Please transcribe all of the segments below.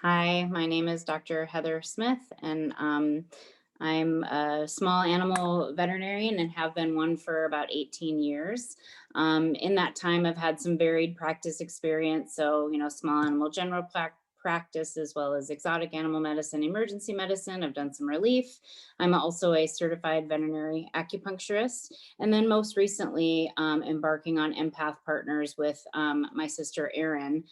Hi, my name is Dr. Heather Smith, and I'm a small animal veterinarian and have been one for about 18 years. In that time, I've had some varied practice experience. So, small animal general practice, as well as exotic animal medicine, emergency medicine. I've done some relief. I'm also a certified veterinary acupuncturist. And then most recently, embarking on Empath Partners with my sister, Erin,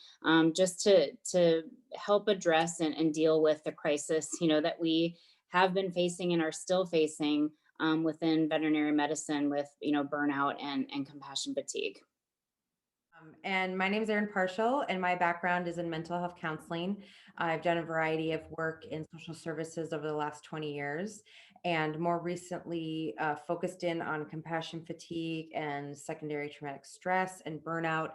just to help address and deal with the crisis, that we have been facing and are still facing within veterinary medicine with, burnout and compassion fatigue. And my name is Erin Partial, and my background is in mental health counseling. I've done a variety of work in social services over the last 20 years, and more recently focused in on compassion fatigue and secondary traumatic stress and burnout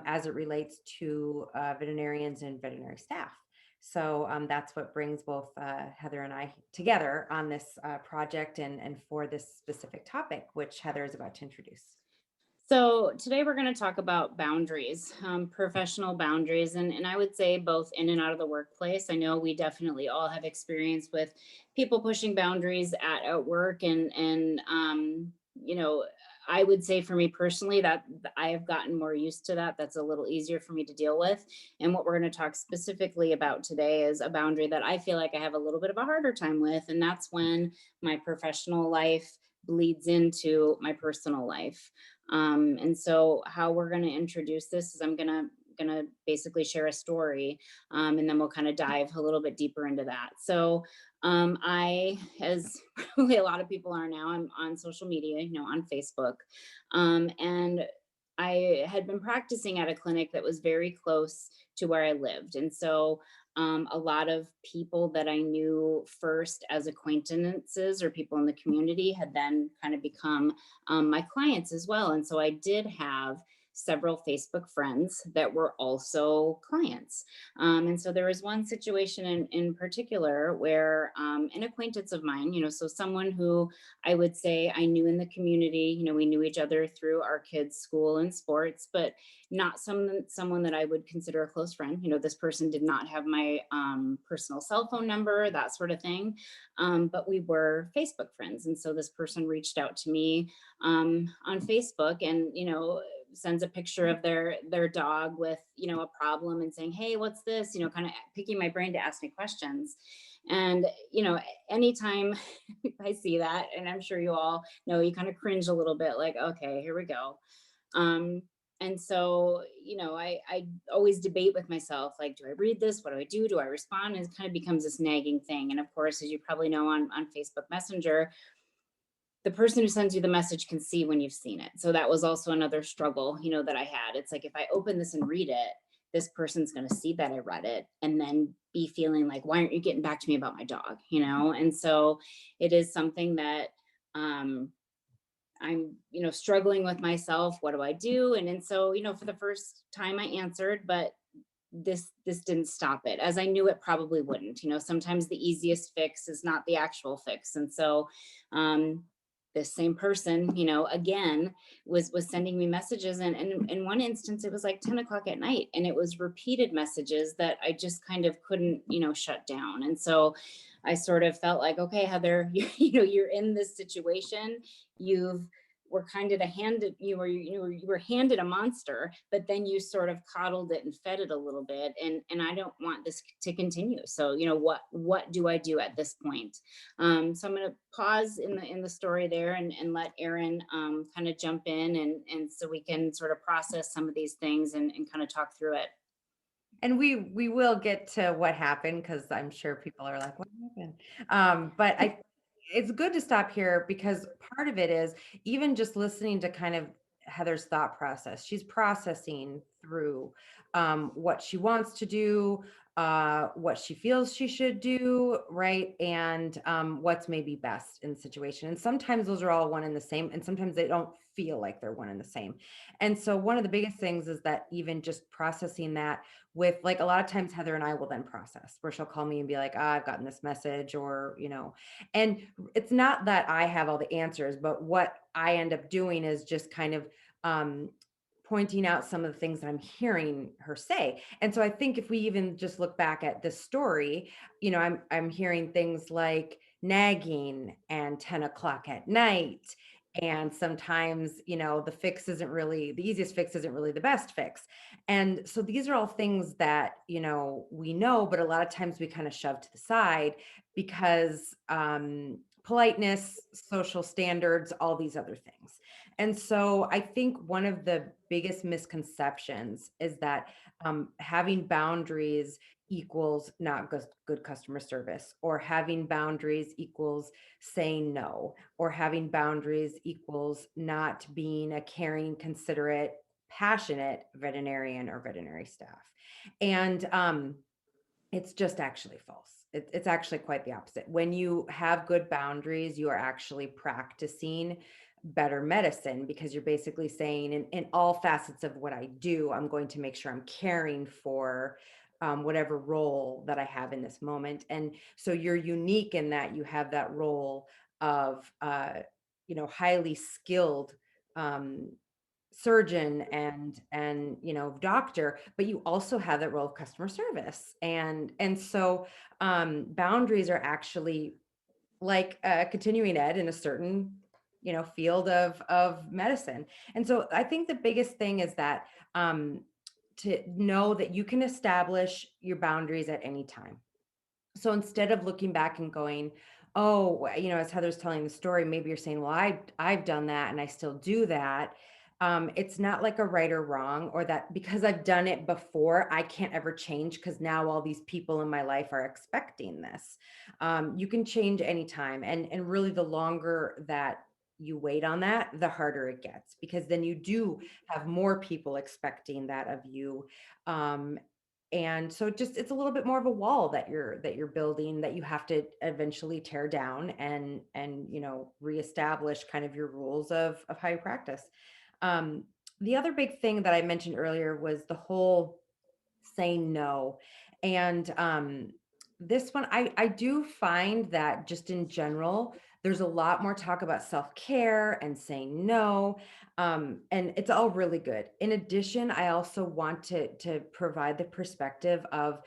as it relates to veterinarians and veterinary staff. So that's what brings both Heather and I together on this project and for this specific topic, which Heather is about to introduce. So today we're going to talk about boundaries, professional boundaries, and I would say both in and out of the workplace. I know we definitely all have experience with people pushing boundaries at work, and I would say for me personally that I have gotten more used to that. That's a little easier for me to deal with. And what we're going to talk specifically about today is a boundary that I feel like I have a little bit of a harder time with, and that's when my professional life bleeds into my personal life. And so how we're going to introduce this is I'm gonna basically share a story, and then we'll kind of dive a little bit deeper into that. So I, as probably a lot of people are now, I'm on social media, on Facebook, and I had been practicing at a clinic that was very close to where I lived, and so a lot of people that I knew first as acquaintances or people in the community had then kind of become my clients as well. And so I did have several Facebook friends that were also clients. And so there was one situation in particular where an acquaintance of mine, so someone who I would say I knew in the community, we knew each other through our kids' school and sports, but not someone that I would consider a close friend. This person did not have my personal cell phone number, that sort of thing. But we were Facebook friends. And so this person reached out to me on Facebook, and sends a picture of their dog with a problem and saying, hey, what's this, kind of picking my brain to ask me questions. And anytime I see that, and I'm sure you all know, you kind of cringe a little bit, like, okay, here we go. um and so, I always debate with myself, like, do I read this? What do I do? Do I respond? And it kind of becomes this nagging thing. And of course, as you probably know, on Facebook Messenger, the person who sends you the message can see when you've seen it. So that was also another struggle, that I had. It's like, if I open this and read it, this person's going to see that I read it and then be feeling like, why aren't you getting back to me about my dog? And so it is something that I'm, struggling with myself. What do I do? And so, for the first time I answered, but this didn't stop it, as I knew it probably wouldn't. Sometimes the easiest fix is not the actual fix. And so this same person, again, was sending me messages, and in one instance it was like 10 o'clock at night, and it was repeated messages that I just kind of couldn't, shut down. And so I sort of felt like, okay, Heather, you're in this situation. You've were kind of handed you were handed a monster, but then you sort of coddled it and fed it a little bit, and I don't want this to continue. So what do I do at this point? So I'm going to pause in the story there, and let Erin kind of jump in, and so we can sort of process some of these things and kind of talk through it. And we will get to what happened because I'm sure people are like, "What happened?" But it's good to stop here because part of it is even just listening to kind of Heather's thought process. She's processing through what she wants to do, what she feels she should do, right? And what's maybe best in the situation. And sometimes those are all one and the same, and sometimes they don't feel like they're one and the same. And so one of the biggest things is that even just processing that with, like, a lot of times Heather and I will then process where she'll call me and be like, I've gotten this message, or, and it's not that I have all the answers, but what I end up doing is just kind of pointing out some of the things that I'm hearing her say. And so I think if we even just look back at this story, I'm hearing things like nagging and 10 o'clock at night. And sometimes, the easiest fix isn't really the best fix. And so these are all things that, we know, but a lot of times we kind of shove to the side because politeness, social standards, all these other things. And so I think one of the biggest misconceptions is that having boundaries equals not good customer service, or having boundaries equals saying no, or having boundaries equals not being a caring, considerate, passionate veterinarian or veterinary staff. And it's just actually false. It's actually quite the opposite. When you have good boundaries, you are actually practicing better medicine, because you're basically saying, in all facets of what I do, I'm going to make sure I'm caring for whatever role that I have in this moment. And so you're unique in that you have that role of, highly skilled um, surgeon and doctor, but you also have that role of customer service. And so boundaries are actually like continuing ed in a certain field of medicine. And so I think the biggest thing is that to know that you can establish your boundaries at any time. So instead of looking back and going, oh, as Heather's telling the story, maybe you're saying, well, I've done that and I still do that. It's not like a right or wrong, or that because I've done it before, I can't ever change because now all these people in my life are expecting this. You can change anytime. And really, the longer that you wait on that, the harder it gets, because then you do have more people expecting that of you. Um, and so it's a little bit more of a wall that you're building, that you have to eventually tear down and reestablish kind of your rules of how you practice. um the other big thing that I mentioned earlier was the whole saying no. And this one, I do find that just in general, there's a lot more talk about self-care and saying no. And it's all really good. In addition, I also want to provide the perspective of,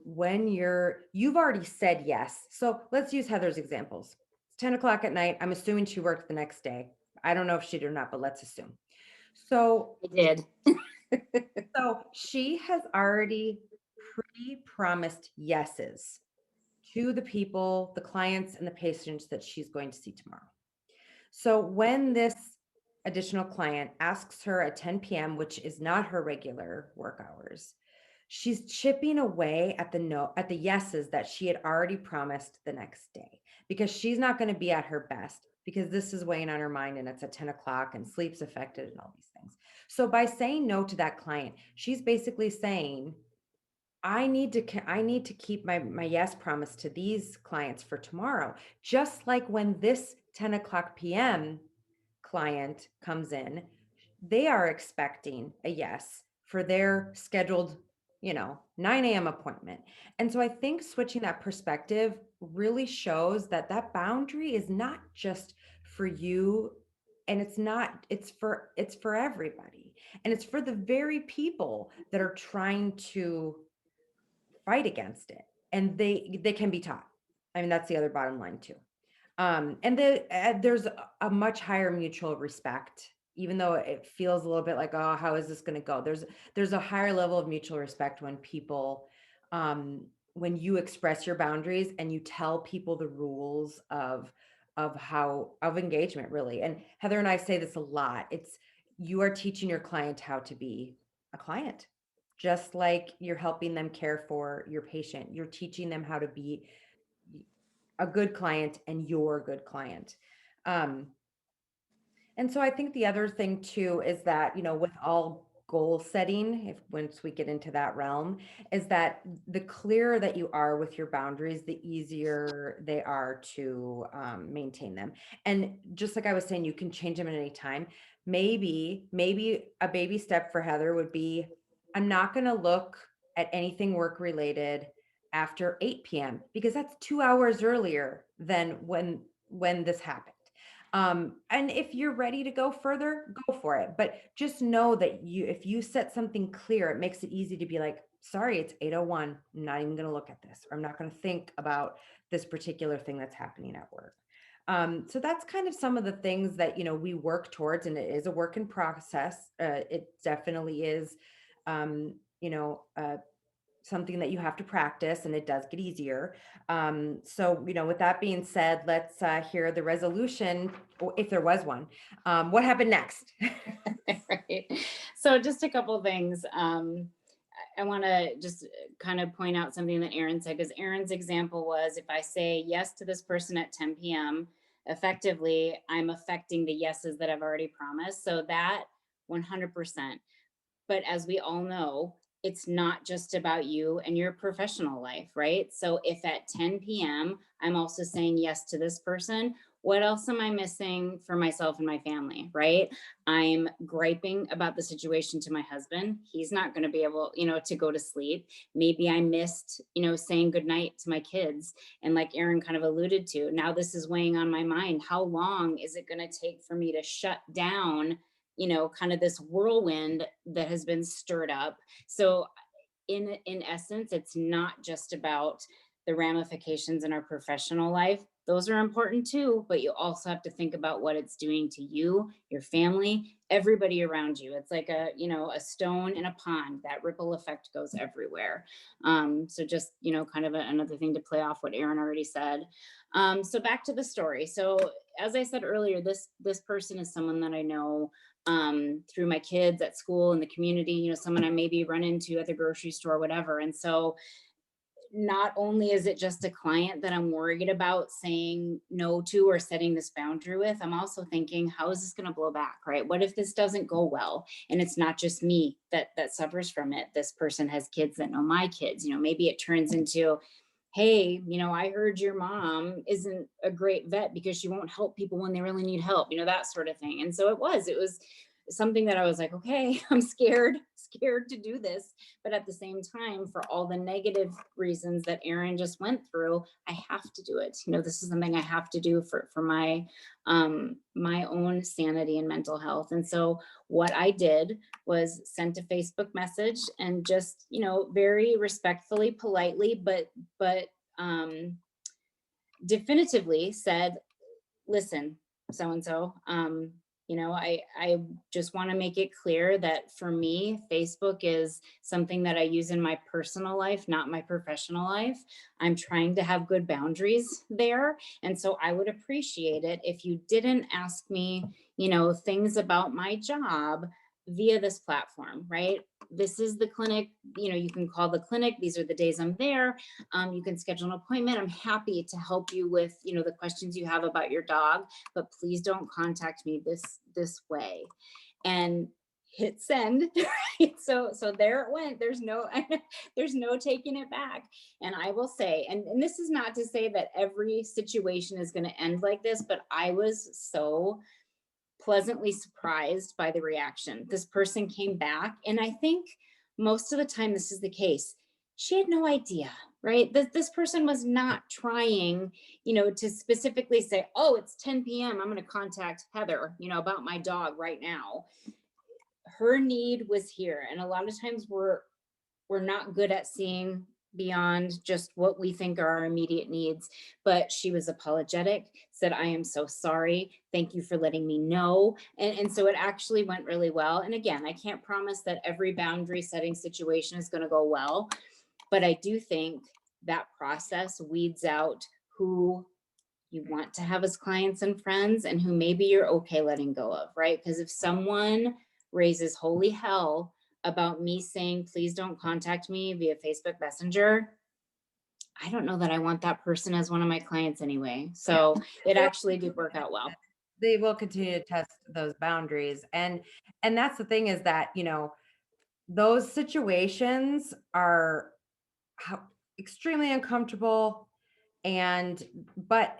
when you've already said yes. So let's use Heather's examples. It's 10 o'clock at night. I'm assuming she worked the next day. I don't know if she did or not, but let's assume. So I did. so she has already pre-promised yeses to the people, the clients, and the patients that she's going to see tomorrow. So when this additional client asks her at 10 p.m., which is not her regular work hours, she's chipping away at the no at the yeses that she had already promised the next day, because she's not going to be at her best, because this is weighing on her mind and it's at 10 o'clock and sleep's affected and all these things. So by saying no to that client, she's basically saying, I need to keep my yes promise to these clients for tomorrow. Just like when this 10 o'clock p.m. client comes in, they are expecting a yes for their scheduled, 9 a.m. appointment. And so I think switching that perspective really shows that that boundary is not just for you, and it's for everybody. And it's for the very people that are trying to fight against it, and they can be taught. I mean, that's the other bottom line too. There's a much higher mutual respect, even though it feels a little bit like, oh, how is this going to go? There's a higher level of mutual respect when people, when you express your boundaries and you tell people the rules of engagement, really. And Heather and I say this a lot. It's, you are teaching your client how to be a client, just like you're helping them care for your patient. You're teaching them how to be a good client and your good client. Um, and so I think the other thing too is that, with all goal setting, if once we get into that realm, is that the clearer that you are with your boundaries, the easier they are to maintain them. And just like I was saying, you can change them at any time. Maybe a baby step for Heather would be, I'm not going to look at anything work related after 8 p.m., because that's 2 hours earlier than when this happened. And if you're ready to go further, go for it. But just know that if you set something clear, it makes it easy to be like, sorry, it's 8:01. I'm not even going to look at this, or I'm not going to think about this particular thing that's happening at work. So that's kind of some of the things that, we work towards, and it is a work in process. It definitely is, something that you have to practice, and it does get easier. So, with that being said, let's hear the resolution, if there was one. What happened next? Right. So just a couple things. I want to just kind of point out something that Erin said, because Erin's example was, if I say yes to this person at 10 p.m., effectively, I'm affecting the yeses that I've already promised. So that 100%. But as we all know, it's not just about you and your professional life, right? So if at 10 p.m. I'm also saying yes to this person, what else am I missing for myself and my family, right? I'm griping about the situation to my husband. He's not going to be able, to go to sleep. Maybe I missed, saying goodnight to my kids. And like Erin kind of alluded to, now this is weighing on my mind. How long is it going to take for me to shut down, kind of this whirlwind that has been stirred up? So in essence, it's not just about the ramifications in our professional life. Those are important too, but you also have to think about what it's doing to you, your family, everybody around you. It's like a stone in a pond. That ripple effect goes everywhere. So just, kind of another thing to play off what Erin already said. So back to the story. So as I said earlier, this person is someone that I know through my kids at school, in the community, someone I maybe run into at the grocery store, whatever. And so not only is it just a client that I'm worried about saying no to or setting this boundary with, I'm also thinking, how is this going to blow back, right? What if this doesn't go well? And it's not just me that suffers from it. This person has kids that know my kids. Maybe it turns into, hey, I heard your mom isn't a great vet because she won't help people when they really need help, that sort of thing. And so it was something that I was like, okay, I'm scared to do this. But at the same time, for all the negative reasons that Erin just went through, I have to do it. This is something I have to do for my own sanity and mental health. And so what I did was sent a Facebook message and just, very respectfully, politely, but definitively said, listen, so and so, I just want to make it clear that for me, Facebook is something that I use in my personal life, not my professional life. I'm trying to have good boundaries there. And so I would appreciate it if you didn't ask me, things about my job via this platform, right? This is the clinic, you can call the clinic. These are the days I'm there. You can schedule an appointment. I'm happy to help you with, the questions you have about your dog, but please don't contact me this way. And hit send. Right? So there it went. There's no there's no taking it back. And I will say, and this is not to say that every situation is going to end like this, but I was so pleasantly surprised by the reaction. This person came back, and I think most of the time this is the case. She had no idea, right? This person was not trying, to specifically say, oh, it's 10 p.m. I'm going to contact Heather, about my dog right now. Her need was here. And a lot of times we're not good at seeing beyond just what we think are our immediate needs. But she was apologetic, said, I am so sorry. Thank you for letting me know. And so it actually went really well. And again, I can't promise that every boundary setting situation is going to go well, but I do think that process weeds out who you want to have as clients and friends and who maybe you're okay letting go of, right? Because if someone raises holy hell about me saying, please don't contact me via Facebook Messenger, I don't know that I want that person as one of my clients anyway. Yeah. So it They'll actually did work out well. they will continue to test those boundaries. And that's the thing, is that, those situations are how extremely uncomfortable, and but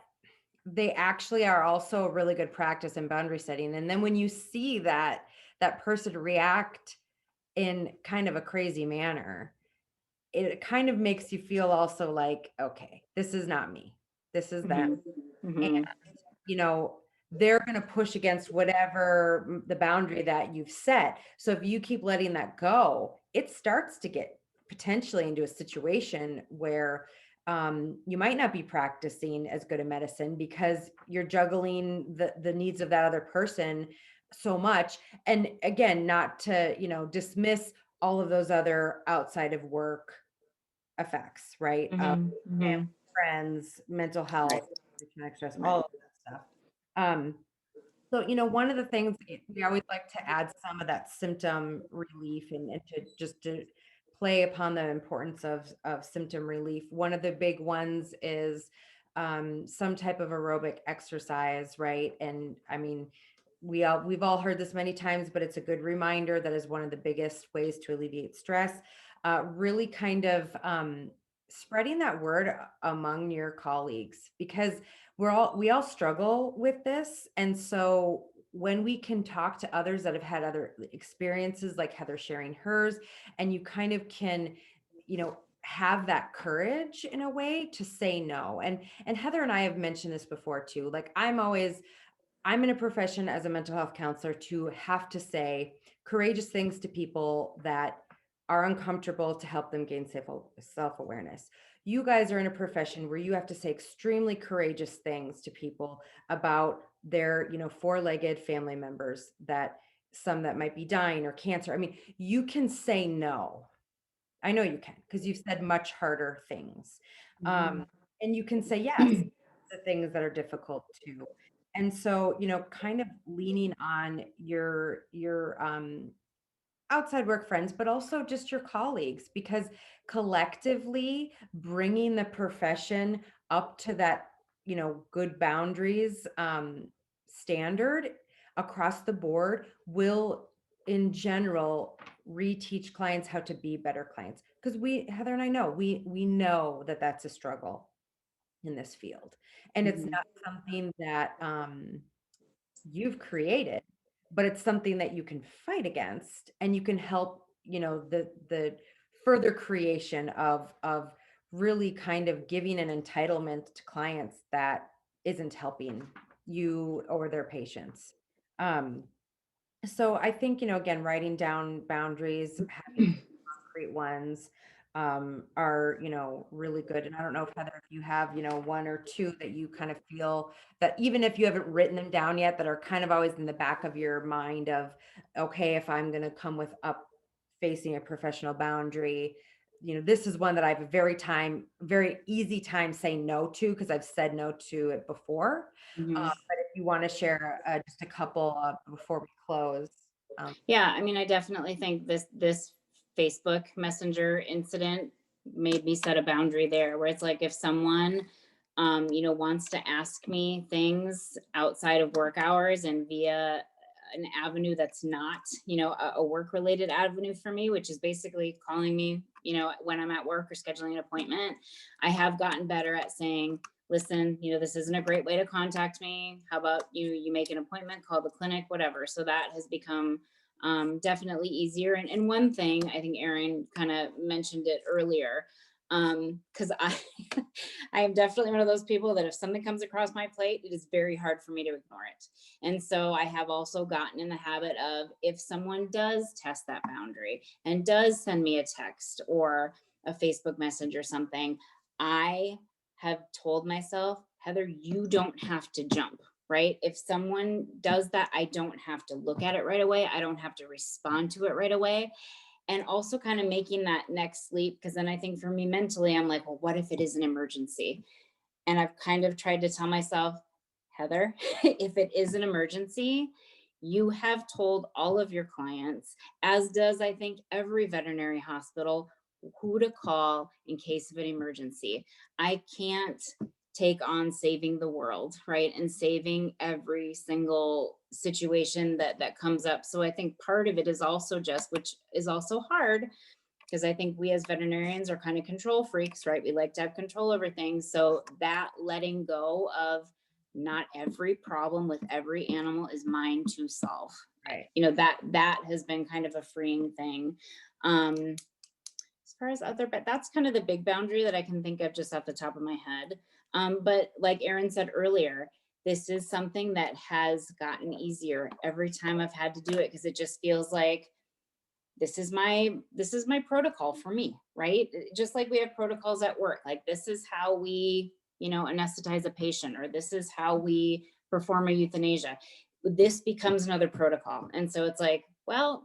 they actually are also a really good practice in boundary setting. And then when you see that person react in kind of a crazy manner, it kind of makes you feel also like, okay, this is not me. This is them. Hmm. And, Hmm. you know, they're going to push against whatever the boundary that you've set. So if you keep letting that go, it starts to get potentially into a situation where you might not be practicing as good a medicine because you're juggling the needs of that other person so much. And again, not to, dismiss all of those other outside of work effects, right? Hmm. Family, Hmm. friends, mental Right. health, chronic stress, all Right. of that stuff. Um, so, one of the things we always like to add some of that symptom relief and to just to play upon the importance of symptom relief. One of the big ones is some type of aerobic exercise, right? And I mean, we've all heard this many times, but it's a good reminder that is one of the biggest ways to alleviate stress. Really kind of spreading that word among your colleagues, because we all struggle with this. And so when we can talk to others that have had other experiences, like Heather sharing hers, and you kind of can, have that courage in a way to say no. And Heather and I have mentioned this before too. Like I'm in a profession as a mental health counselor to have to say courageous things to people that are uncomfortable to help them gain self-awareness. You guys are in a profession where you have to say extremely courageous things to people about their, four-legged family members, that some that might be dying or cancer. I mean, you can say no. I know you can, because you've said much harder things. Hmm. And you can say yes to things that are difficult too. And so, kind of leaning on your outside work friends, but also just your colleagues, because collectively bringing the profession up to that, good boundaries standard across the board will, in general, reteach clients how to be better clients. Because Heather and I know, we know that that's a struggle in this field, and it's Hmm. not something that you've created, but it's something that you can fight against, and you can help, the further creation of really kind of giving an entitlement to clients that isn't helping you or their patients. Um, so I think, again, writing down boundaries, having concrete ones are, really good. And I don't know if Heather, if you have, one or two that you kind of feel that even if you haven't written them down yet, that are kind of always in the back of your mind of, okay, if I'm going to come with up facing a professional boundary, this is one that I have a very easy time saying no to, because I've said no to it before. Hmm. But if you want to share just a couple before we close. Um, Yeah, I mean, I definitely think this Facebook Messenger incident made me set a boundary there, where it's like if someone wants to ask me things outside of work hours and via an avenue that's not, a work related avenue for me, which is basically calling me, when I'm at work or scheduling an appointment, I have gotten better at saying, listen, this isn't a great way to contact me. How about you make an appointment, call the clinic, whatever. So that has become definitely easier. And one thing I think Erin kind of mentioned it earlier, because I I am definitely one of those people that if something comes across my plate, it is very hard for me to ignore it. And so I have also gotten in the habit of, if someone does test that boundary and does send me a text or a Facebook message or something, I have told myself, Heather, you don't have to jump, right? If someone does that, I don't have to look at it right away. I don't have to respond to it right away. And also kind of making that next leap. Because then I think for me mentally, I'm like, well, what if it is an emergency? And I've kind of tried to tell myself, Heather, if it is an emergency, you have told all of your clients, as does I think every veterinary hospital, who to call in case of an emergency. I can't take on saving the world, right? And saving every single situation that comes up. So I think part of it is also just, which is also hard, because I think we as veterinarians are kind of control freaks, right? We like to have control over things. So that letting go of, not every problem with every animal is mine to solve. right. That has been kind of a freeing thing. As far as other, but that's kind of the big boundary that I can think of just off the top of my head. But like Erin said earlier, this is something that has gotten easier every time I've had to do it, because it just feels like this is my protocol for me, right? Just like we have protocols at work, like this is how we, anesthetize a patient, or this is how we perform a euthanasia. This becomes another protocol. And so it's like, well,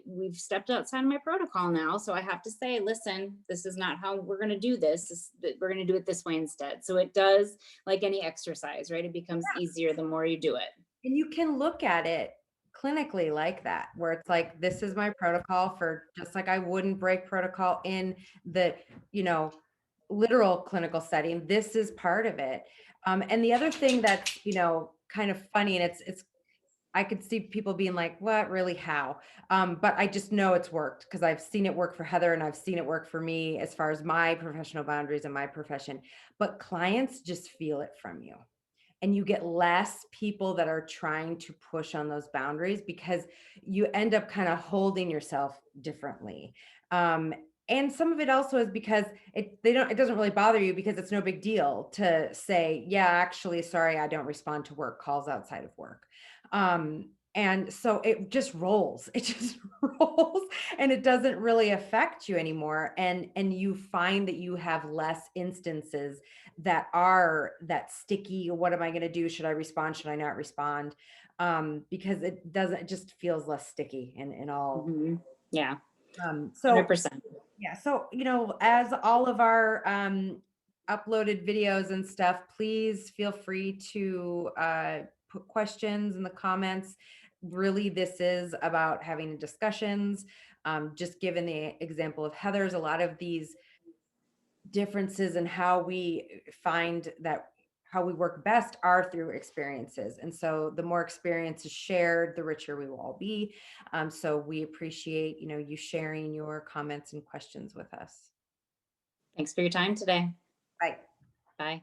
we've stepped outside my protocol now, so I have to say, listen, this is not how we're going to do we're going to do it this way instead. So it does, like any exercise, right? It becomes easier the more you do it. And you can look at it clinically like that, where it's like, this is my protocol for, just like I wouldn't break protocol in the, you know, literal clinical setting. This is part of it. And the other thing that's, kind of funny, and it's, I could see people being like, what really, how? But I just know it's worked because I've seen it work for Heather and I've seen it work for me as far as my professional boundaries and my profession. But clients just feel it from you, and you get less people that are trying to push on those boundaries because you end up kind of holding yourself differently. Um, and some of it also is because it doesn't really bother you because it's no big deal to say, yeah, actually, sorry, I don't respond to work calls outside of work. And so it just rolls. It just rolls, and it doesn't really affect you anymore. And you find that you have less instances that are that sticky. What am I going to do? Should I respond? Should I not respond? Because it just feels less sticky in all. Hmm. Yeah, So 100%. yeah, so as all of our uploaded videos and stuff, please feel free to put questions in the comments. Really, this is about having discussions. Just given the example of Heather's, a lot of these differences in how we find that how we work best are through experiences. And so the more experiences shared, the richer we will all be. So we appreciate, you sharing your comments and questions with us. Thanks for your time today. Bye. Bye.